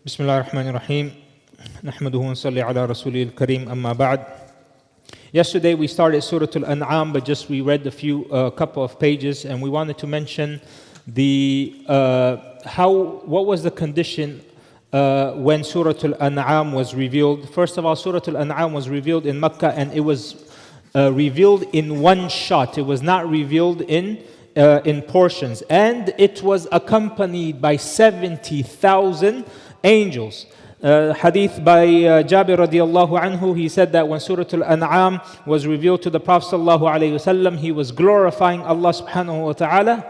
بسم الله الرحمن الرحيم نحمده ونصلي على رسوله الكريم أما بعد. Yesterday we started Surah Al-An'am, but just we read a couple of pages, and we wanted to mention what was the condition when Surah Al-An'am was revealed. First of all, Surah Al-An'am was revealed in Mecca, and it was revealed in one shot. It was not revealed in portions, and it was accompanied by 70,000 angels. Hadith by Jabir radiallahu anhu, he said that when Surah Al-An'am was revealed to the Prophet sallallahu alaihi wasallam, he was glorifying Allah subhanahu wa ta'ala.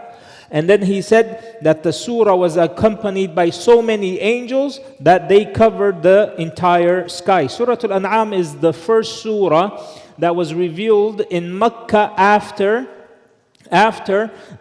And then he said that the surah was accompanied by so many angels that they covered the entire sky. Surah Al-An'am is the first surah that was revealed in Mecca after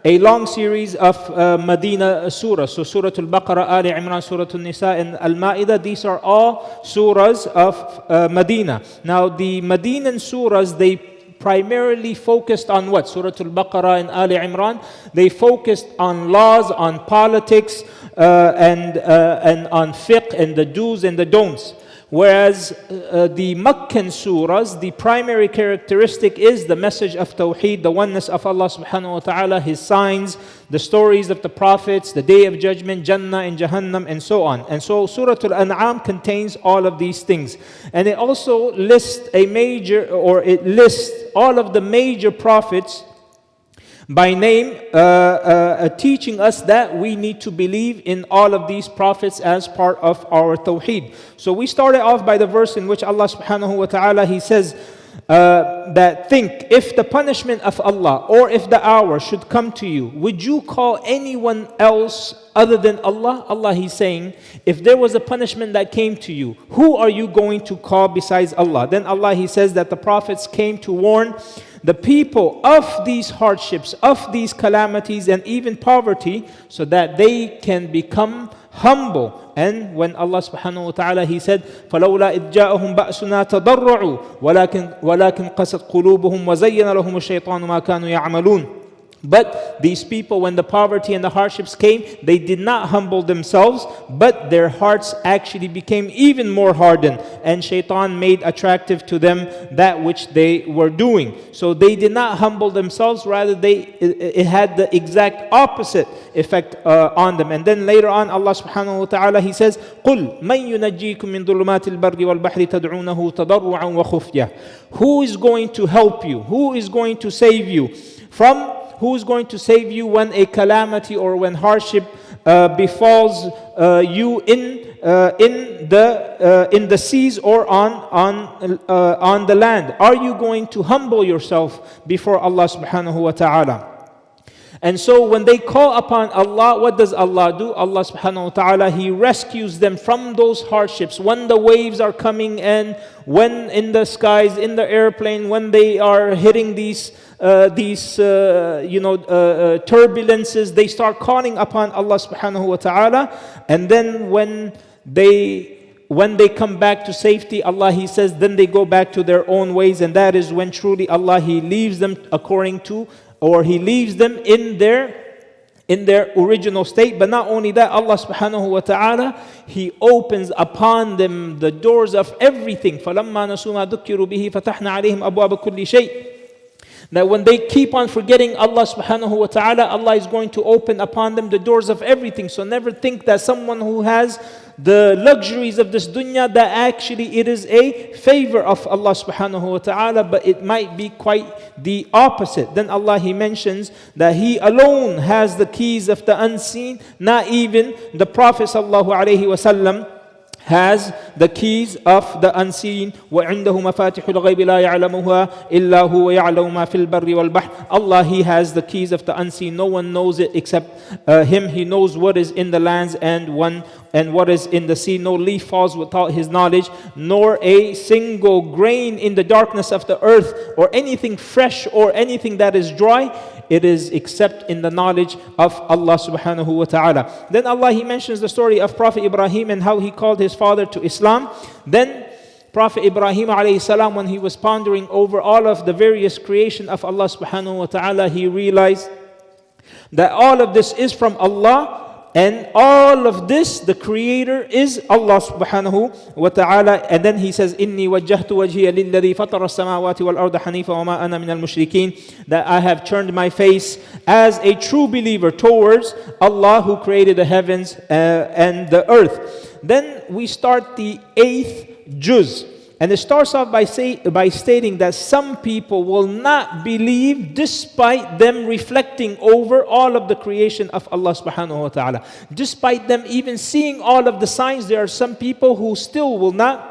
a long series of Medina surahs. So Surah Al-Baqarah, Ali Imran, Surah Al-Nisa, and Al-Ma'idah, these are all surahs of Medina. Now the Medinan surahs, they primarily focused on what? Surah Al-Baqarah and Ali Imran, they focused on laws, on politics, and on fiqh, and the do's and the don'ts. Whereas the Meccan surahs, the primary characteristic is the message of Tawheed, the oneness of Allah subhanahu wa ta'ala, His signs, the stories of the prophets, the Day of Judgment, Jannah and Jahannam, and so on. And so Surah Al-An'am contains all of these things. And it also lists all of the major prophets by name, teaching us that we need to believe in all of these prophets as part of our tawheed. So we started off by the verse in which Allah subhanahu wa ta'ala, He says that think, if the punishment of Allah or if the hour should come to you, would you call anyone else other than Allah? Allah, He's saying, if there was a punishment that came to you, who are you going to call besides Allah? Then Allah, He says that the prophets came to warn the people of these hardships, of these calamities, and even poverty, so that they can become humble. And when Allah subhanahu wa ta'ala, He said, فَلَوْلَا إِذْ جَاءَهُمْ بَأْسُنَا تَضَرَّعُوا وَلَكِنْ قَسَتْ قُلُوبُهُمْ وَزَيَّنَ لَهُمُ الشَّيْطَانُ مَا كَانُوا يَعْمَلُونَ. But these people, when the poverty and the hardships came, they did not humble themselves, but their hearts actually became even more hardened, and shaitan made attractive to them that which they were doing. So they did not humble themselves, rather it had the exact opposite effect on them. And then later on, Allah subhanahu wa ta'ala, He says, قُلْ مَنْ يُنَجِّيكُم مِّن ظُلُمَاتِ الْبَرِّ وَالْبَحْرِ تَدْعُونَهُ تَضَرُّعًا وَخُفْيَةً. Who is going to help you? Who is going to save you when a calamity or when hardship befalls you in the seas or on the land? Are you going to humble yourself before Allah subhanahu wa ta'ala? And so when they call upon Allah, what does Allah do? Allah subhanahu wa ta'ala, He rescues them from those hardships. When the waves are coming, and when in the skies, in the airplane, when they are hitting these turbulences, they start calling upon Allah subhanahu wa ta'ala. And then when they come back to safety, Allah, He says, then they go back to their own ways, and that is when truly Allah, He leaves them He leaves them in their original state. But not only that, Allah subhanahu wa ta'ala, He opens upon them the doors of everything. فَلَمَّا نَسُوا مَا ذُكِّرُوا بِهِ فَتَحْنَا عَلَيْهِمْ أَبْوَابَ كُلِّ شَيْءٍ. That when they keep on forgetting Allah subhanahu wa ta'ala, Allah is going to open upon them the doors of everything. So never think that someone who has the luxuries of this dunya, that actually it is a favor of Allah subhanahu wa ta'ala, but it might be quite the opposite. Then Allah, He mentions that He alone has the keys of the unseen. Not even the Prophet sallallahu alaihi wasallam has the keys of the unseen. وَعِنْدَهُ مَفَاتِحُ الْغَيْبِ لَا يَعْلَمُهَا إِلَّا هُوَ يَعْلَمُ مَا فِي الْبَرِّ وَالْبَحْرِ. Allah, He has the keys of the unseen. No one knows it except Him. He knows what is in the lands and what is in the sea. No leaf falls without His knowledge, nor a single grain in the darkness of the earth, or anything fresh or anything that is dry. It is except in the knowledge of Allah subhanahu wa ta'ala. Then Allah, He mentions the story of Prophet Ibrahim and how he called his father to Islam. Then Prophet Ibrahim alayhi salam, when he was pondering over all of the various creation of Allah subhanahu wa ta'ala, he realized that all of this is from Allah, And all of this, the creator is Allah subhanahu wa ta'ala. And then he says, إِنِّي وَجَّهْتُ وَجْهِيَ لِلَّذِي فَطَرَ السَّمَاوَاتِ وَالْأَرْضَ حَنِيفًا وَمَا أَنَا مِنَ الْمُشْرِكِينَ. That I have turned my face as a true believer towards Allah who created the heavens and the earth. Then we start the 8th juz. And it starts off by stating that some people will not believe despite them reflecting over all of the creation of Allah subhanahu wa ta'ala. Despite them even seeing all of the signs, there are some people who still will not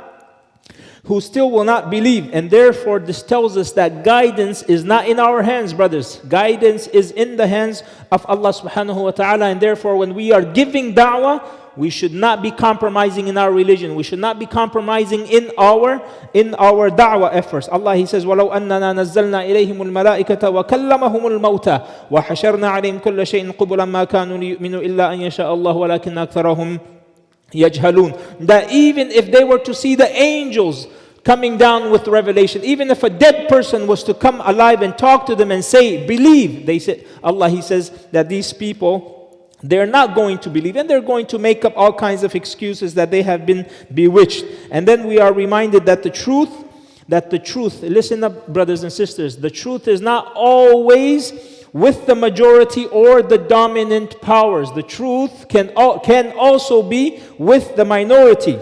believe. And therefore this tells us that guidance is not in our hands, brothers. Guidance is in the hands of Allah subhanahu wa ta'ala. And therefore when we are giving da'wah, we should not be compromising in our religion. We should not be compromising in our da'wah efforts. Allah, He says, وَلَوْ أَنَّنَا نَزَّلْنَا إِلَيْهِمُ الْمَلَائِكَةَ وَكَلَّمَهُمُ الْمَوْتَى وَحَشَرْنَا عَلَيْهِمْ كُلَّ شَيْءٍ قُبُلًا مَا كَانُوا لِيُؤْمِنُوا إِلَّا أَنْ يَشَاءَ اللَّهُ وَلَكِنَّ أَكْثَرَهُمْ يَجْهَلُونَ. That even if they were to see the angels coming down with revelation, even if a dead person was to come alive and talk to them and say, believe, they said, Allah, He says that these people, they're not going to believe, and they're going to make up all kinds of excuses that they have been bewitched. And then we are reminded that the truth, listen up, brothers and sisters, the truth is not always with the majority or the dominant powers. The truth can also be with the minority.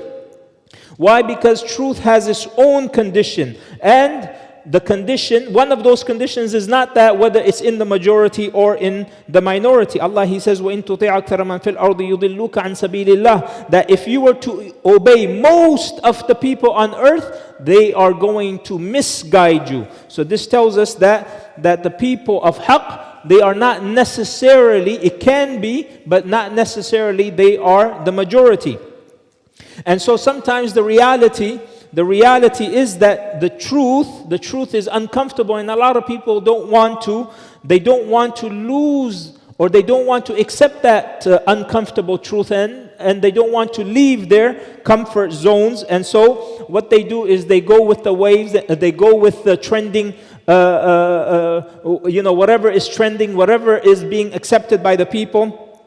Why? Because truth has its own condition, and the condition, one of those conditions is not that whether it's in the majority or in the minority. Allah, He says, وَإِن تُطِعْ أَكْثَرَ مَنْ فِي الْأَرْضِ يُضِلُّكَ عَنْ سَبِيلِ اللَّهِ. That if you were to obey most of the people on earth, they are going to misguide you. So this tells us that the people of haqq, they are not necessarily, it can be, but not necessarily they are the majority. And so sometimes the reality is that the truth is uncomfortable, and a lot of people don't want to lose, or they don't want to accept that uncomfortable truth, and they don't want to leave their comfort zones. And so what they do is they go with the waves, they go with the trending, whatever is trending, whatever is being accepted by the people,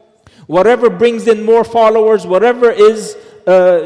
whatever brings in more followers, whatever is the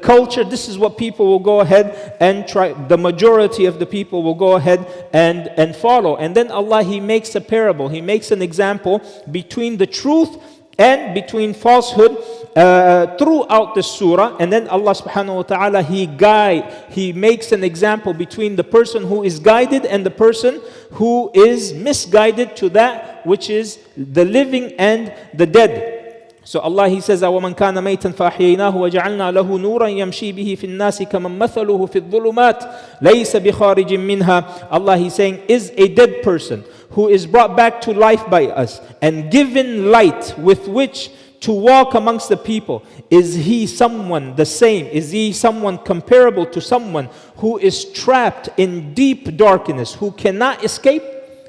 culture, this is what people will go ahead and try. The majority of the people will go ahead and follow. And then Allah, He makes a parable. He makes an example between the truth and between falsehood throughout the surah. And then Allah subhanahu wa ta'ala, He makes an example between the person who is guided and the person who is misguided to that which is the living and the dead. So Allah, He says, وَمَنْ كَانَ مَيْتًا فَأَحْيَيْنَاهُ وَجَعَلْنَا لَهُ نُورًا يَمْشِي بِهِ فِي النَّاسِ كَمَنْ مَثَلُهُ فِي الظُّلُمَاتِ لَيْسَ بِخَارِجٍ مِّنْهَا. Allah, He's saying, is a dead person who is brought back to life by us and given light with which to walk amongst the people. Is he someone the same? Is he someone comparable to someone who is trapped in deep darkness, who cannot escape?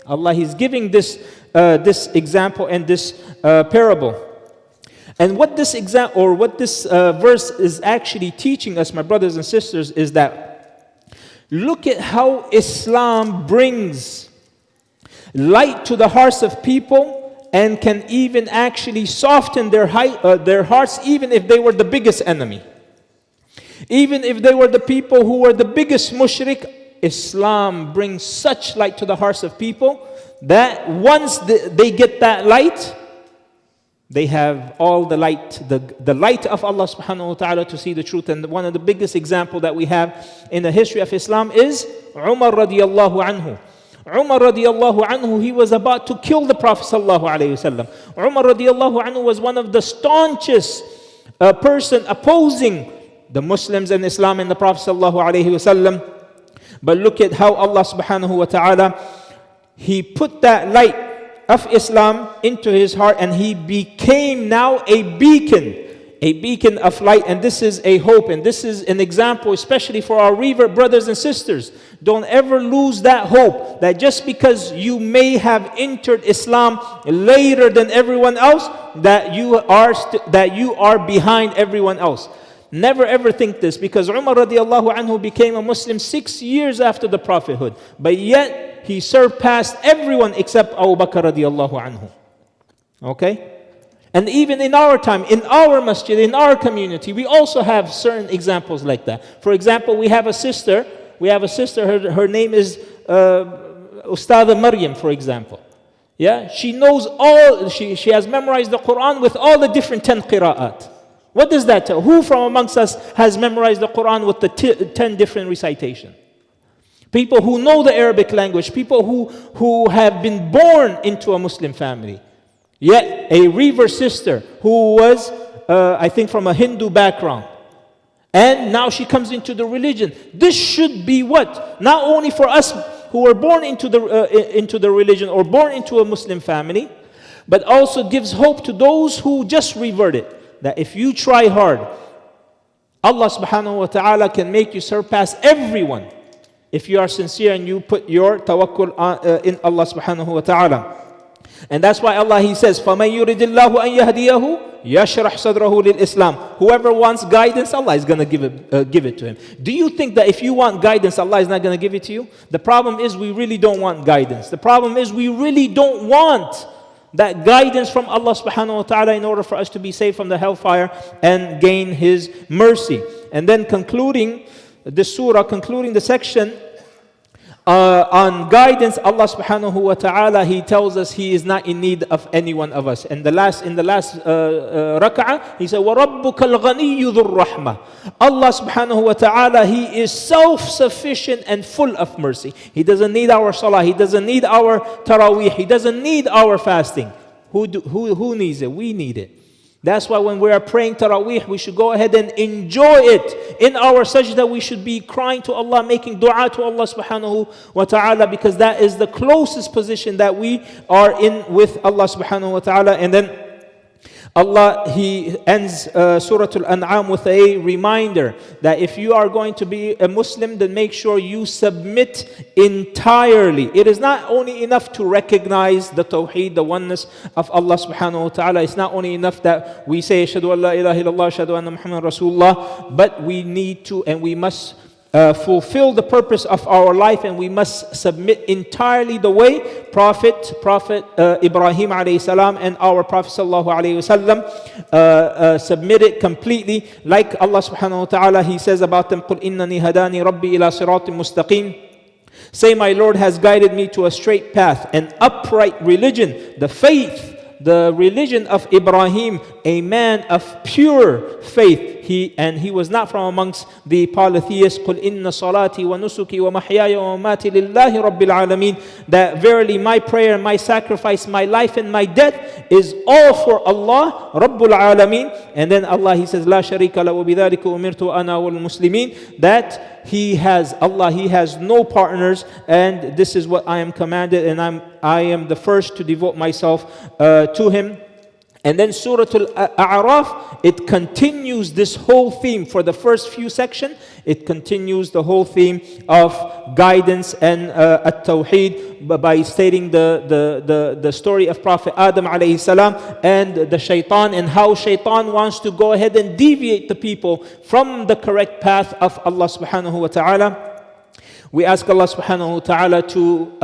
Allah, He's giving this example and this parable. And what this verse is actually teaching us, my brothers and sisters, is that look at how Islam brings light to the hearts of people and can even actually soften their hearts, even if they were the biggest enemy. Even if they were the people who were the biggest mushrik, Islam brings such light to the hearts of people that once they get that light, they have all the light, the light of Allah subhanahu wa ta'ala to see the truth. And one of the biggest examples that we have in the history of Islam is Umar radiallahu anhu. Umar radiallahu anhu, he was about to kill the Prophet sallallahu alayhi wasallam. Umar radiallahu anhu was one of the staunchest person opposing the Muslims and Islam and the Prophet sallallahu alayhi wasallam. But look at how Allah subhanahu wa ta'ala, He put that light of Islam into his heart, and he became now a beacon of light. And this is a hope, and this is an example, especially for our revert brothers and sisters. Don't ever lose that hope, that just because you may have entered Islam later than everyone else, that you are behind everyone else. Never ever think this, because Umar radiallahu anhu became a Muslim 6 years after the prophethood, but yet he surpassed everyone except Abu Bakr radiallahu anhu. Okay? And even in our time, in our masjid, in our community, we also have certain examples like that. For example, we have a sister, her name is Ustada Maryam, for example. Yeah, she knows she has memorized the Quran with all the different 10 qira'at. What does that tell? Who from amongst us has memorized the Quran with the 10 different recitation? People who know the Arabic language, people who have been born into a Muslim family. Yet a Reaver sister who was, I think, from a Hindu background. And now she comes into the religion. This should be what? Not only for us who were born into the religion or born into a Muslim family, but also gives hope to those who just reverted. That if you try hard, Allah subhanahu wa ta'ala can make you surpass everyone if you are sincere and you put your tawakkul in Allah subhanahu wa ta'ala. And that's why Allah, He says, فَمَنْ يُرِدِ اللَّهُ أَنْ يَهْدِيَهُ يَشْرَحْ صَدْرَهُ لِلْإِسْلَامِ. Whoever wants guidance, Allah is going to give it to him. Do you think that if you want guidance, Allah is not going to give it to you? The problem is we really don't want guidance. The problem is we really don't want that guidance from Allah subhanahu wa ta'ala in order for us to be saved from the hellfire and gain His mercy. And then concluding the surah, concluding the section on guidance, Allah subhanahu wa ta'ala, He tells us He is not in need of any one of us. And in the last rak'ah, He said, وَرَبُّكَ الْغَنِيُّ ذُو الرَّحْمَةِ. Allah subhanahu wa ta'ala, He is self-sufficient and full of mercy. He doesn't need our salah. He doesn't need our taraweeh. He doesn't need our fasting. Who needs it? We need it. That's why when we are praying taraweeh, we should go ahead and enjoy it. In our sajda, we should be crying to Allah, making dua to Allah subhanahu wa ta'ala, because that is the closest position that we are in with Allah subhanahu wa ta'ala. And then Allah, He ends Surah Al-An'am with a reminder that if you are going to be a Muslim, then make sure you submit entirely. It is not only enough to recognize the tawheed, the oneness of Allah subhanahu wa ta'ala. It's not only enough that we say, Ashhadu an la ilaha illallah, Ashhadu anna Muhammad Rasulullah, but we need to and we must fulfill the purpose of our life, and we must submit entirely the way Prophet Ibrahim alayhi salam and our Prophet sallallahu alayhi wasallam submitted completely. Like Allah subhanahu wa ta'ala, He says about them, قُلْ إِنَّنِي هَدَانِي رَبِّي إِلَى صِرَاطٍ مُسْتَقِيمٍ. Say, my Lord has guided me to a straight path, an upright religion, the faith, the religion of Ibrahim, a man of pure faith. He was not from amongst the polytheists. قُلْ إِنَّ صَلَاتِي وَنُسُكِي وَمَحْيَايَ وَمَمَاتِي لِلَّهِ رَبِّ الْعَالَمِينَ. That verily my prayer, my sacrifice, my life and my death is all for Allah, Rabbul Alameen. And then Allah, He says, لَا شَرِيكَ لَهُ وَبِذَلِكَ أُمِرْتُ أَنَا وَالْمُسْلِمِينَ. That He has no partners, and this is what I am commanded, and I am the first to devote myself to Him. And then Surah Al-A'raf, it continues this whole theme. For the first few sections, it continues the whole theme of guidance and at-tawheed by stating the story of Prophet Adam alayhi salam and the shaitan, and how shaitan wants to go ahead and deviate the people from the correct path of Allah subhanahu wa ta'ala. We ask Allah subhanahu wa ta'ala to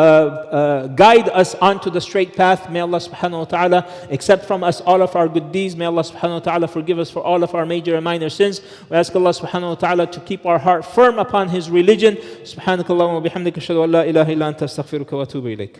guide us onto the straight path. May Allah subhanahu wa ta'ala accept from us all of our good deeds. May Allah subhanahu wa ta'ala forgive us for all of our major and minor sins. We ask Allah subhanahu wa ta'ala to keep our heart firm upon His religion. Subhanakallahumma wa bihamdika ashhadu an la ilaha illa anta astaghfiruka wa atubu ilayk.